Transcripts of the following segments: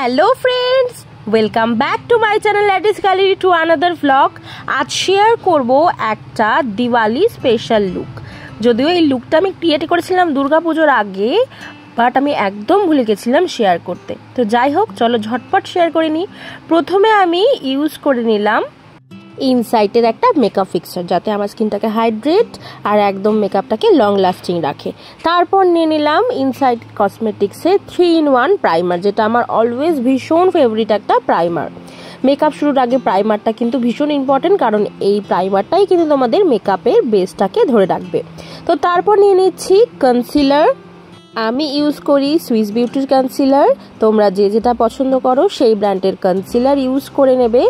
Hello friends, welcome back to my channel lattice gallery to another vlog. আজ share করব একটা Diwali special look. যদিও এই লুকটা আমি ক্রিয়েট করেছিলাম দুর্গাপুজোর আগে, বাট আমি একদম ভুলে গেছিলাম শেয়ার করতে। তো যাই হোক, চলো ঝটপট শেয়ার করে নিই। প্রথমে আমি ইউজ করে নিলাম ইনসাইটের একটা মেকআপ ফিক্সার, যাতে আমার স্কিনটাকে হাইড্রেট আর একদম মেকআপটাকে লং লাস্টিং রাখে। তারপর নিয়ে নিলাম ইনসাইট কসমেটিক্সের 3-in-1 প্রাইমার, যেটা আমার অলওয়েজ ভীষণ ফেভারিট একটা প্রাইমার। মেকআপ শুরুর আগে প্রাইমারটা কিন্তু ভীষণ ইম্পর্টেন্ট, কারণ এই প্রাইমারটাই কিন্তু তোমাদের মেকআপের বেসটাকে ধরে রাখবে। তো তারপর নিয়ে নিচ্ছি কনসিলার। আমি ইউজ করি সুইস বিউটির কনসিলার। তোমরা যে যেটা পছন্দ করো সেই ব্র্যান্ডের কনসিলার ইউজ করে নেবে।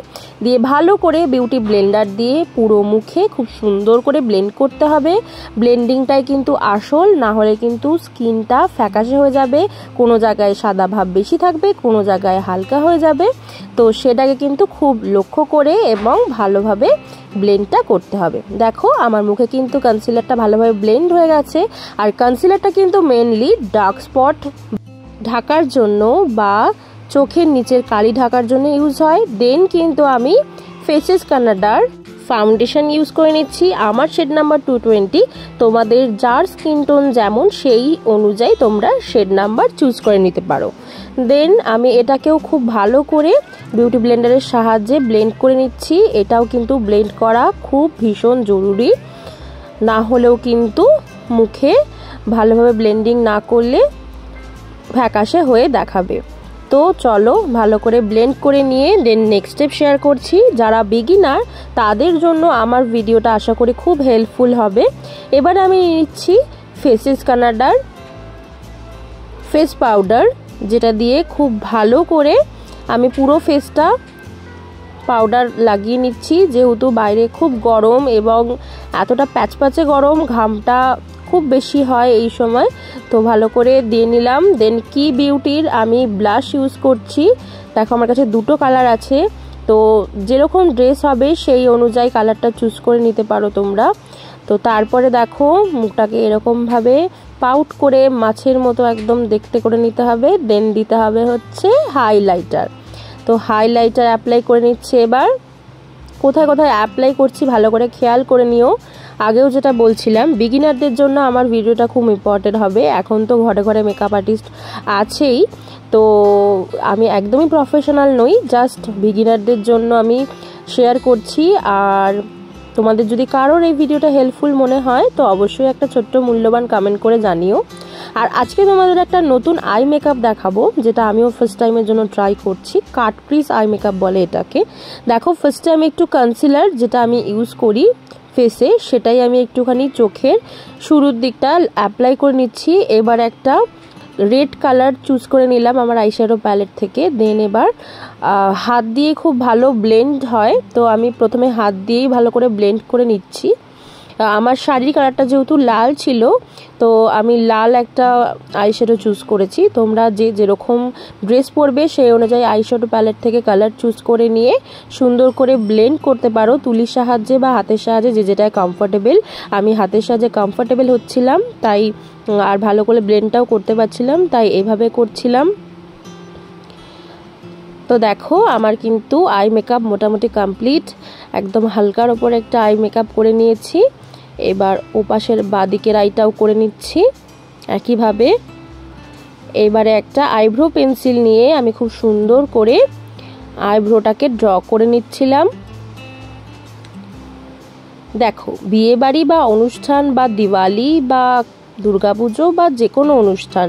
দিয়ে ভালো করে বিউটি ব্লেন্ডার দিয়ে পুরো মুখে খুব সুন্দর করে ব্লেন্ড করতে হবে। ব্লেন্ডিংটাই কিন্তু আসল, না হলে কিন্তু স্কিনটা ফ্যাকাশে হয়ে যাবে। কোনো জায়গায় সাদা ভাব বেশি থাকবে, কোনো জায়গায় হালকা হয়ে যাবে। তো সেটাকে কিন্তু খুব লক্ষ্য করে এবং ভালোভাবে ব্লেন্ডটা করতে হবে। দেখো আমার মুখে কিন্তু কনসিলারটা ভালোভাবে ব্লেন্ড হয়ে গেছে। আর কনসিলারটা কিন্তু মেনলি ডার্ক স্পট ঢাকার জন্য বা চোখের নিচের কালি ঢাকার জন্য ইউজ হয়। দেন কিন্তু আমি ফেসেস কানাডার ফাউন্ডেশন ইউজ করে নিচ্ছি। আমার শেড নাম্বার 220। তোমাদের যার স্কিন টোন যেমন সেই অনুযায়ী তোমরা শেড নাম্বার চুজ করে নিতে পারো। দেন আমি এটাকেও খুব ভালো করে বিউটি ব্লেন্ডারের সাহায্যে ব্লেন্ড করে নিচ্ছি। এটাও কিন্তু ব্লেন্ড করা খুব ভীষণ জরুরি, না হলেও কিন্তু মুখে ভালোভাবে ব্লেন্ডিং না করলে ফ্যাকাশে হয়ে দেখাবে। তো চলো ভালো করে ব্লেন্ড করে নিয়ে দেন নেক্সট স্টেপ শেয়ার করছি। যারা বিগিনার তাদের জন্য আমার ভিডিওটা আশা করি খুব হেল্পফুল হবে। এবার আমি নিচ্ছি ফেসেস কানাডার ফেস পাউডার, যেটা দিয়ে খুব ভালো করে আমি পুরো ফেসটা পাউডার লাগিয়ে নিচ্ছি। যেহেতু বাইরে খুব গরম এবং এতটা প্যাচপ্যাচে গরম, ঘামটা খুব বেশি হয় এই সময়, তো ভালো করে দিয়ে নিলাম। দেন কি বিউটির আমি ব্লাশ ইউজ করছি। দেখো আমার কাছে দুটো কালার আছে, তো যেরকম ড্রেস হবে সেই অনুযায়ী কালারটা চুজ করে নিতে পারো তোমরা। তো তারপরে দেখো মুখটাকে এরকমভাবে পাউট করে মাছের মতো একদম দেখতে করে নিতে হবে। দেন দিতে হবে হচ্ছে হাইলাইটার। তো হাইলাইটার অ্যাপ্লাই করে নিচ্ছে। এবার কোথায় কোথায় অ্যাপ্লাই করছি ভালো করে খেয়াল করে নিও। আগেও যেটা বলছিলাম, বিগিনারদের জন্য আমার ভিডিওটা খুব ইম্পর্টেন্ট হবে। এখন তো ঘরে ঘরে মেকআপ আর্টিস্ট আছেই, তো আমি একদমই প্রফেশনাল নই, জাস্ট বিগিনারদের জন্য আমি শেয়ার করছি। আর তোমাদের যদি কারোর এই ভিডিওটা হেল্পফুল মনে হয় তো অবশ্যই একটা ছোট্ট মূল্যবান কমেন্ট করে জানিও। আর আজকে তোমাদের একটা নতুন আই মেকআপ দেখাবো, যেটা আমিও ফার্স্ট টাইমের জন্য ট্রাই করছি। কাট ক্রিজ আই মেকআপ বলে এটাকে। দেখো ফার্স্ট টাইম একটু কনসিলার যেটা আমি ইউজ করি ফেসে, সেটাই আমি একটুখানি চোখের শুরুর দিকটা অ্যাপ্লাই করে নিচ্ছি। এবার একটা রেড কালার চুজ করে নিলাম আমার আইশ্যাডো প্যালেট থেকে। দেন এবার হাত দিয়ে খুব ভালো ব্লেন্ড হয়, তো আমি প্রথমে হাত দিয়েই ভালো করে ব্লেন্ড করে নিচ্ছি। আমার শাড়ির কালারটা যেহেতু লাল ছিল, তো আমি লাল একটা আইশ্যাডো চুজ করেছি। তোমরা যে যেরকম ড্রেস পরবে সেই অনুযায়ী আইশ্যাডো প্যালেট থেকে কালার চুজ করে নিয়ে সুন্দর করে ব্লেন্ড করতে পারো তুলির সাহায্যে বা হাতের সাহায্যে, যে যেটায় কমফোর্টেবল। আমি হাতের সাহায্যে কমফোর্টেবল হচ্ছিলাম, তাই আর ভালো করে ব্লেন্ডটাও করতে পারছিলাম, তাই এভাবে করছিলাম। তো দেখো আমার কিন্তু আই মেকআপ মোটামুটি কমপ্লিট। একদম হালকার ওপর একটা আই মেকআপ করে নিয়েছি। এবার ওপাশের বাঁদিকের আইটাও করে নিচ্ছি একইভাবে। এবারে একটা আইব্রো পেন্সিল নিয়ে আমি খুব সুন্দর করে আইব্রোটাকে ড্র করে নিচ্ছিলাম। দেখো বিয়ে বাড়ি বা অনুষ্ঠান বা দিওয়ালি বা দুর্গাপুজো বা যে কোনো অনুষ্ঠান,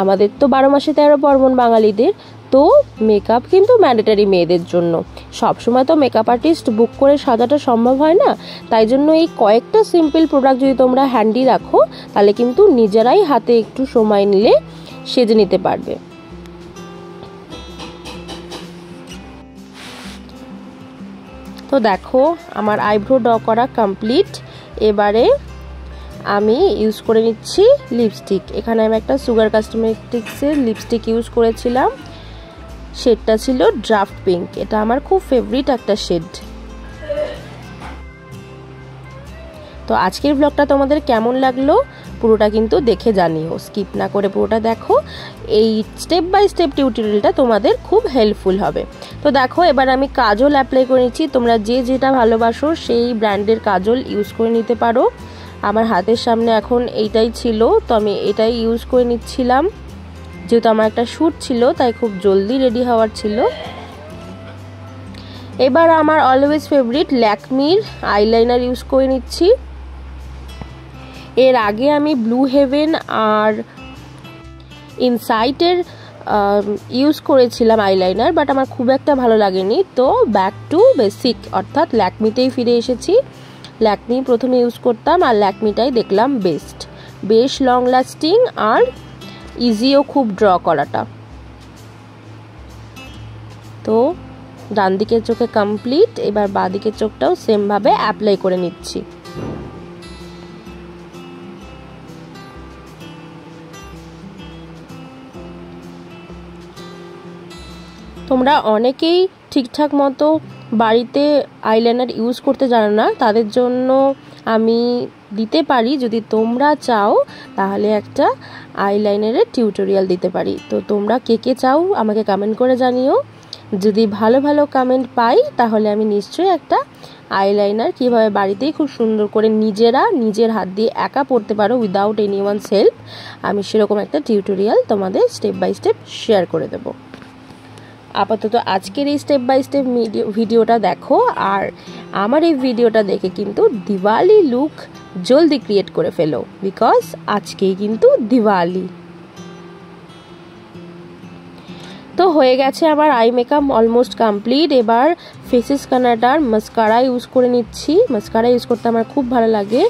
আমাদের তো 12 মাসে 13 পার্বণ বাঙালিদের, তো মেকআপ কিন্তু ম্যান্ডেটারি মেয়েদের জন্য। সবসময় তো মেকআপ আর্টিস্ট বুক করে সাজাটা সম্ভব হয় না, তাই জন্য এই কয়েকটা সিম্পল প্রোডাক্ট যদি তোমরা হ্যান্ডি রাখো তাহলে কিন্তু নিজেরাই হাতে একটু সময় নিলে সেজে নিতে পারবে। তো দেখো আমার আইব্রো ড্র করা কমপ্লিট। এবারে আমি ইউজ করে নিচ্ছি লিপস্টিক। এখানে আমি একটা সুগার কসমেটিক্সের লিপস্টিক ইউজ করেছিলাম, শেডটা ছিল ড্রাফট পিঙ্ক। এটা আমার খুব ফেভারিট একটা শেড। তো আজকের ব্লগটা তোমাদের কেমন লাগলো পুরোটা কিন্তু দেখে জানিও, স্কিপ না করে পুরোটা দেখো। এই স্টেপ বাই স্টেপ টিউটোরিয়ালটা তোমাদের খুব হেল্পফুল হবে। তো দেখো এবার আমি কাজল অ্যাপ্লাই করে নিচ্ছি। তোমরা যে যেটা ভালোবাসো সেই ব্র্যান্ডের কাজল ইউজ করে নিতে পারো। আমার হাতের সামনে এখন এইটাই ছিল, তো আমি এটাই ইউজ করে নিচ্ছিলাম। যেহেতু আমার একটা শ্যুট ছিল তাই খুব জলদি রেডি হওয়ার ছিল। এবার আমার অলওয়েজ ফেভারিট ল্যাকমির আইলাইনার ইউজ করে নিচ্ছি। এর আগে আমি ব্লু হেভেন আর ইনসাইটের ইউজ করেছিলাম আইলাইনার, বাট আমার খুব একটা ভালো লাগেনি। তো ব্যাক টু বেসিক অর্থাৎ ল্যাকমিতেই ফিরে এসেছি। ল্যাকমি প্রথমে ইউজ করতাম আর ল্যাকমিটাই দেখলাম বেস্ট, বেশ লং লাস্টিং আর ইজিও খুব ড্র করাটা। তো ডান দিকের চোখে কমপ্লিট, এবার বাঁ দিকের চোখটাও সেমভাবে অ্যাপ্লাই করে নিচ্ছি। তোমরা অনেকেই ঠিকঠাক মতো বাড়িতে আইলাইনার ইউজ করতে জানো না, তাদের জন্য আমি দিতে পারি, যদি তোমরা চাও তাহলে একটা আইলাইনারের টিউটোরিয়াল দিতে পারি। তো তোমরা কে কে চাও আমাকে কমেন্ট করে জানিও। যদি ভালো ভালো কমেন্ট পাই তাহলে আমি নিশ্চয়ই একটা আইলাইনার কীভাবে বাড়িতেই খুব সুন্দর করে নিজেরা নিজের হাত দিয়ে একা পড়তে পারো উইদাউট এনিওয়ানস হেল্প, আমি সেরকম একটা টিউটোরিয়াল তোমাদের স্টেপ বাই স্টেপ শেয়ার করে দেবো। আপাতত আজকের এই স্টেপ বাই স্টেপ ভিডিওটা দেখো, আর আমার এই ভিডিওটা দেখে কিন্তু দিওয়ালি লুক জলদি ক্রিয়েট করে ফেলো, বিকজ আজকেই কিন্তু দিওয়ালি। তো হয়ে গেছে আমার আই মেকআপ অলমোস্ট কমপ্লিট। এবার ফেসেস কানাডার মাস্কারা ইউজ করে নিচ্ছি। মাস্কারা ইউজ করতে আমার খুব ভালো লাগে,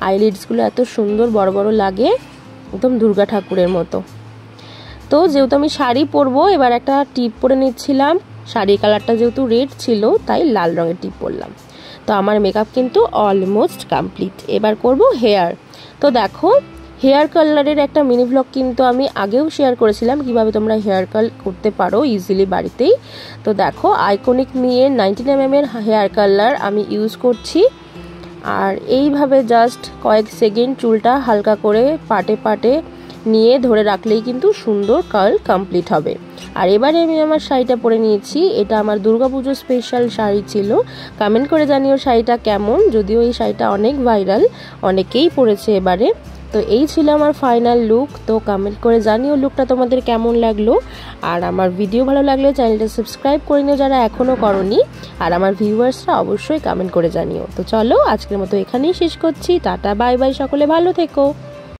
আইলিডসগুলো এত সুন্দর বড় বড় লাগে, একদম দুর্গা ঠাকুরের মতো। তো যেহেতু আমি শাড়ি পরবো, এবার একটা টিপ পরে নিচ্ছিলাম। শাড়ির কালারটা যেহেতু রেড ছিল তাই লাল রঙের টিপ পরলাম। তো আমার মেকআপ কিন্তু অলমোস্ট কমপ্লিট। এবার করব হেয়ার। তো দেখো হেয়ার কালারের একটা মিনি ভ্লগ কিন্তু আমি আগেও শেয়ার করেছিলাম, কিভাবে তোমরা হেয়ার কাল করতে পারো ইজিলি বাড়িতেই। তো দেখো আইকনিক মিয়ের 19mm এর হেয়ার কালার আমি ইউজ করছি, আর এইভাবে জাস্ট কয়েক সেকেন্ড চুলটা হালকা করে পাটে পাটে নিয়ে ধরে রাখলেই কিন্তু সুন্দর কার্ল কমপ্লিট হবে। আর এবারে আমি আমার শাড়িটা পরে নিয়েছি, এটা আমার দুর্গাপুজো স্পেশাল শাড়ি ছিল। কমেন্ট করে জানিও শাড়িটা কেমন, যদিও এই শাড়িটা অনেক ভাইরাল, অনেকেই পরেছে এবারে। তো এই ছিল আমার ফাইনাল লুক। তো কমেন্ট করে জানিও লুকটা তোমাদের কেমন লাগলো। আর আমার ভিডিও ভালো লাগলে চ্যানেলটা সাবস্ক্রাইব করে নিও যারা এখনও করনি, আর আমার ভিউয়ার্সরা অবশ্যই কমেন্ট করে জানিও। তো চলো আজকের মতো এখানেই শেষ করছি, টাটা বাই বাই, সকলে ভালো থেকো।